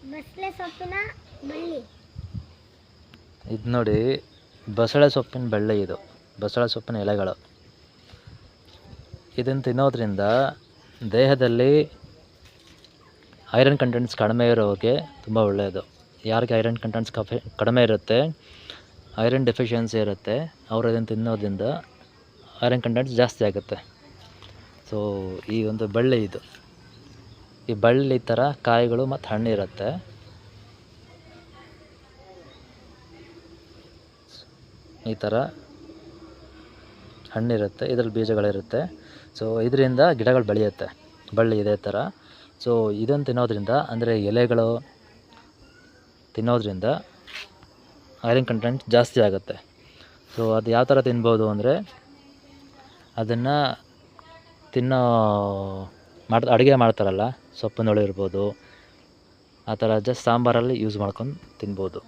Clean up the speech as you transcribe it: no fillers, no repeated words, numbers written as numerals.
ಬಸಳೆ ಸೊಪ್ಪಿನ ಬಳ್ಳಿ. ಇದು ನೋಡಿ, ಬಸಳೆ ಸೊಪ್ಪಿನ ಬಳ್ಳಿ. ಇದು ಬಸಳೆ ಸೊಪ್ಪಿನ ಎಲೆಗಳು. ಇದನ್ನು ತಿನ್ನೋದ್ರಿಂದ ದೇಹದಲ್ಲಿ ಐರನ್ ಕಂಟೆಂಟ್ಸ್ ಕಡಿಮೆ ಇರೋರಿಗೆ ತುಂಬ ಒಳ್ಳೆಯದು. ಯಾರಿಗೆ ಐರನ್ ಕಂಟೆಂಟ್ಸ್ ಕಡಿಮೆ ಇರುತ್ತೆ, ಐರನ್ ಡೆಫಿಷಿಯನ್ಸಿ ಇರುತ್ತೆ, ಅವರು ಇದನ್ನು ತಿನ್ನೋದ್ರಿಂದ ಐರನ್ ಕಂಟೆಂಟ್ಸ್ ಜಾಸ್ತಿ ಆಗುತ್ತೆ. ಸೊ ಈ ಒಂದು ಬಳ್ಳಿ ಇದು, ಈ ಬಳ್ಳಿ ಥರ ಕಾಯಿಗಳು ಮತ್ತು ಹಣ್ಣಿರುತ್ತೆ. ಈ ಥರ ಹಣ್ಣಿರುತ್ತೆ, ಇದರಲ್ಲಿ ಬೀಜಗಳಿರುತ್ತೆ. ಸೊ ಇದರಿಂದ ಗಿಡಗಳು ಬೆಳೆಯುತ್ತೆ, ಬಳ್ಳಿ ಇದೇ ಥರ. ಸೊ ಇದನ್ನು ತಿನ್ನೋದ್ರಿಂದ, ಅಂದರೆ ಎಲೆಗಳು ತಿನ್ನೋದ್ರಿಂದ ಐರನ್ ಕಂಟೆಂಟ್ ಜಾಸ್ತಿ ಆಗುತ್ತೆ. ಸೊ ಅದು ಯಾವ ಥರ ತಿನ್ಬೋದು ಅಂದರೆ, ಅದನ್ನು ಅಡುಗೆ ಮಾಡ್ತಾರಲ್ಲ, ಸೊಪ್ಪಿನೊಳು ಇರ್ಬೋದು, ಆ ಥರ ಜಸ್ಟ್ ಸಾಂಬಾರಲ್ಲಿ ಯೂಸ್ ಮಾಡ್ಕೊಂಡು ತಿನ್ಬೋದು.